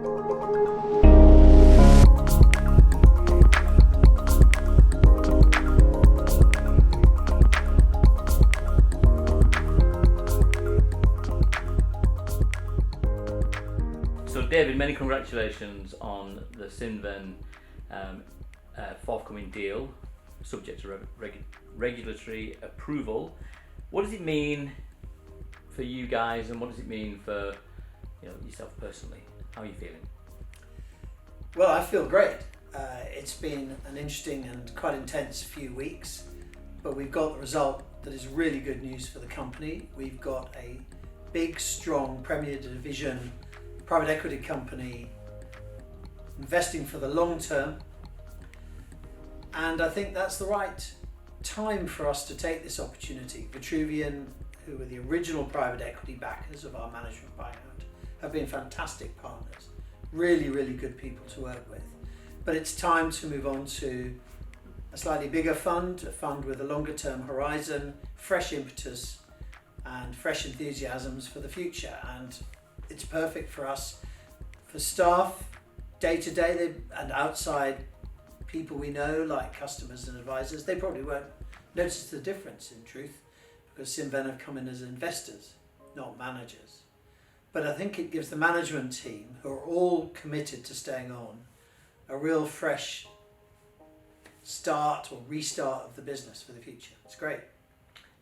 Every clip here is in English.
So David, many congratulations on the Synven forthcoming deal, subject to regulatory approval. What does it mean for you guys, and what does it mean for yourself personally? How are you feeling? Well, I feel great. It's been an interesting and quite intense few weeks, but we've got the result that is really good news for the company. We've got a big, strong Premier Division private equity company investing for the long term, and I think that's the right time for us to take this opportunity. Vitruvian, who were the original private equity backers of our management buyout, have been fantastic partners, really, really good people to work with. But it's time to move on to a slightly bigger fund, a fund with a longer term horizon, fresh impetus and fresh enthusiasms for the future. And it's perfect for us, for staff, day to day and outside people we know, like customers and advisors. They probably won't notice the difference in truth, because Synven have come in as investors, not managers. But I think it gives the management team, who are all committed to staying on, a real fresh start or restart of the business for the future. It's great.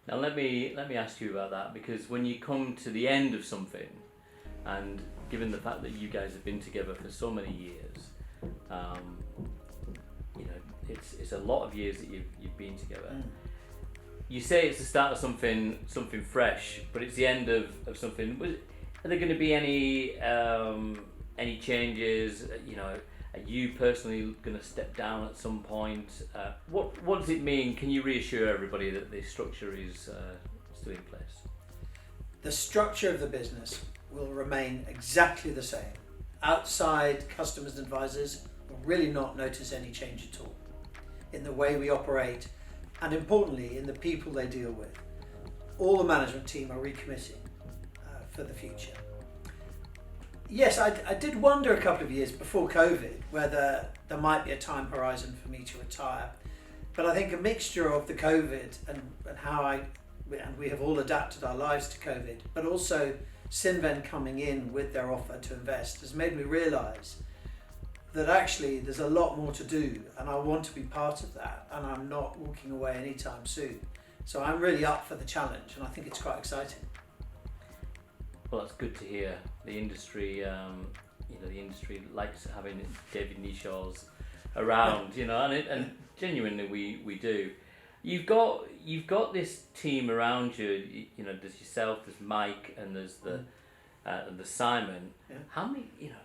Now let me ask you about that, because when you come to the end of something, and given the fact that you guys have been together for so many years, it's a lot of years that you've been together. You say it's the start of something fresh, but it's the end of something. Are there going to be any changes? Are you personally going to step down at some point? What does it mean? Can you reassure everybody that the structure is still in place? The structure of the business will remain exactly the same. Outside customers and advisors will really not notice any change at all in the way we operate, and importantly in the people they deal with. All the management team are recommitting for the future. Yes, I did wonder a couple of years before COVID whether there might be a time horizon for me to retire, but I think a mixture of the COVID and how we have all adapted our lives to COVID, but also Synven coming in with their offer to invest, has made me realise that actually there's a lot more to do, and I want to be part of that, and I'm not walking away anytime soon. So I'm really up for the challenge, and I think it's quite exciting. Well, that's good to hear. The industry, the industry likes having David Kneeshaws around, and genuinely we do. You've got this team around you. There's yourself, there's Mike, and there's the Simon. Yeah.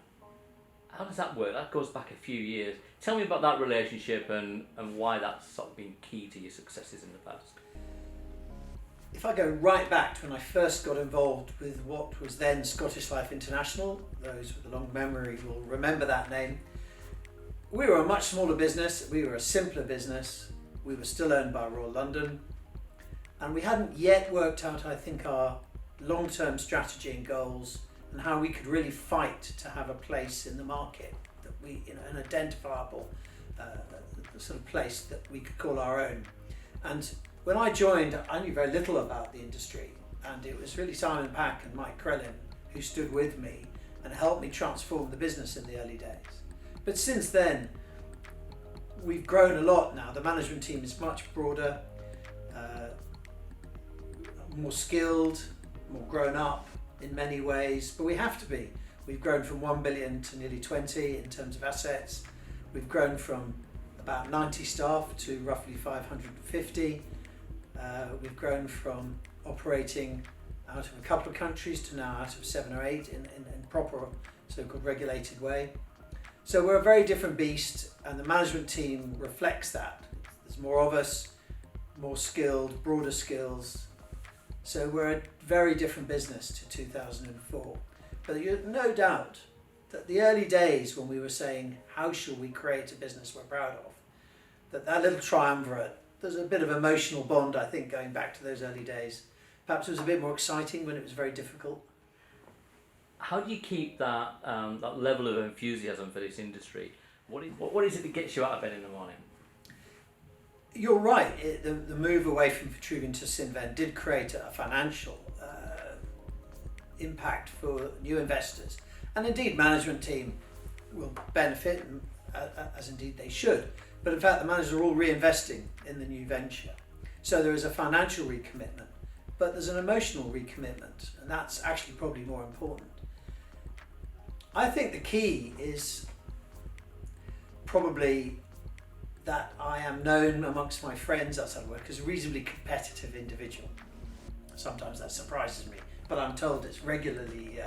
How does that work? That goes back a few years. Tell me about that relationship and why that's sort of been key to your successes in the past. If I go right back to when I first got involved with what was then Scottish Life International, those with a long memory will remember that name. We were a much smaller business, we were a simpler business, we were still owned by Royal London, and we hadn't yet worked out, I think, our long-term strategy and goals, and how we could really fight to have a place in the market, that we, an identifiable sort of place that we could call our own. And when I joined, I knew very little about the industry, and it was really Simon Pack and Mike Crellin who stood with me and helped me transform the business in the early days. But since then, we've grown a lot now. The management team is much broader, more skilled, more grown up in many ways, but we have to be. We've grown from 1 billion to nearly 20 in terms of assets. We've grown from about 90 staff to roughly 550. We've grown from operating out of a couple of countries to now out of 7 or 8 in proper so-called regulated way. So we're a very different beast, and the management team reflects that. There's more of us, more skilled, broader skills. So we're a very different business to 2004. But there's no doubt that the early days when we were saying, how shall we create a business we're proud of, that little triumvirate, there's a bit of emotional bond, I think, going back to those early days. Perhaps it was a bit more exciting when it was very difficult. How do you keep that that level of enthusiasm for this industry? What is it that gets you out of bed in the morning? You're right. The move away from Vitruvian to Synven did create a financial impact for new investors, and indeed management team will benefit, as indeed they should. But in fact, the managers are all reinvesting in the new venture. So there is a financial recommitment, but there's an emotional recommitment, and that's actually probably more important. I think the key is probably that I am known amongst my friends outside work as a reasonably competitive individual. Sometimes that surprises me, but I'm told it's regularly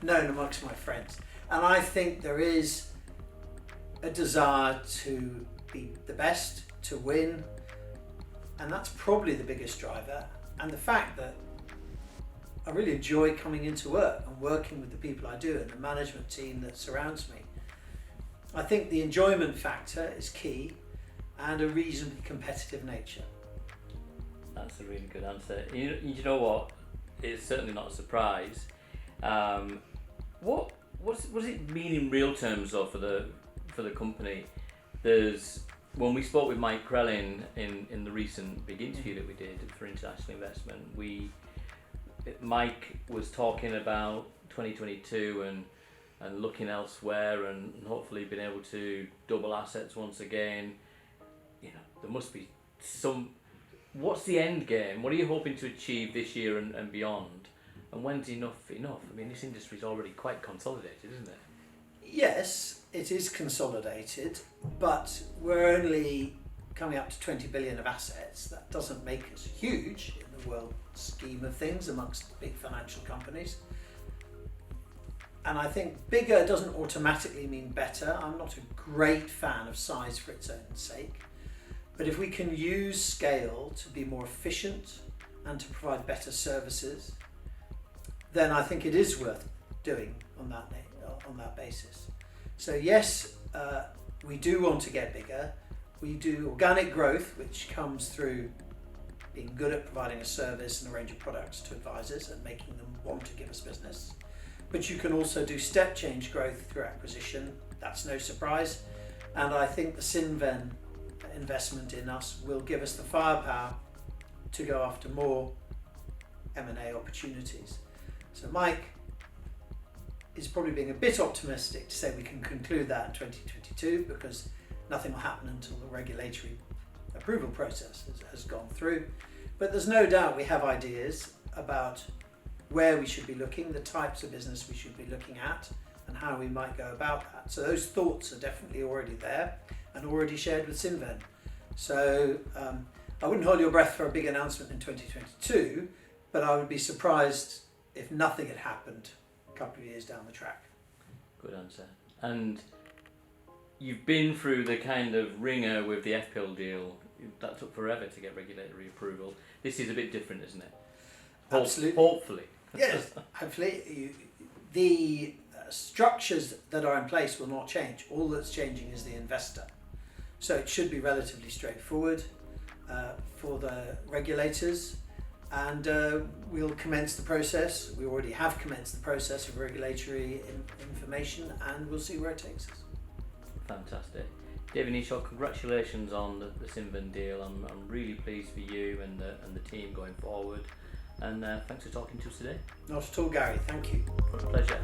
known amongst my friends. And I think there is a desire to be the best, to win, and that's probably the biggest driver. And the fact that I really enjoy coming into work and working with the people I do and the management team that surrounds me. I think the enjoyment factor is key, and a reasonably competitive nature. That's a really good answer. You know what? It's certainly not a surprise. What does it mean in real terms though for the company? When we spoke with Mike Krellin in the recent big interview that we did for international investment, Mike was talking about 2022 and looking elsewhere and hopefully being able to double assets once again. You know, there must be some. What's the end game? What are you hoping to achieve this year and beyond? And when's enough? I mean, this industry is already quite consolidated, isn't it? Yes, it is consolidated, but we're only coming up to 20 billion of assets. That doesn't make us huge in the world scheme of things amongst big financial companies. And I think bigger doesn't automatically mean better. I'm not a great fan of size for its own sake. But if we can use scale to be more efficient and to provide better services, then I think it is worth doing on that basis. So yes, we do want to get bigger. We do organic growth, which comes through being good at providing a service and a range of products to advisors and making them want to give us business. But you can also do step change growth through acquisition. That's no surprise. And I think the Cinven investment in us will give us the firepower to go after more M&A opportunities. So Mike is probably being a bit optimistic to say we can conclude that in 2022 because nothing will happen until the regulatory approval process has gone through. But there's no doubt we have ideas about where we should be looking, the types of business we should be looking at, and how we might go about that. So those thoughts are definitely already there and already shared with Synven. So I wouldn't hold your breath for a big announcement in 2022, but I would be surprised if nothing had happened a couple of years down the track. Good answer. And you've been through the kind of ringer with the FPL deal. That took forever to get regulatory approval. This is a bit different, isn't it? Absolutely. Hopefully. Yes, hopefully. The structures that are in place will not change. All that's changing is the investor. So it should be relatively straightforward for the regulators, and we'll commence the process. We already have commenced the process of regulatory information, and we'll see where it takes us. Fantastic. David Kneeshaw, congratulations on the Synven deal. I'm really pleased for you and the team going forward. And thanks for talking to us today. Not at all, Gary. Thank you. It was a pleasure.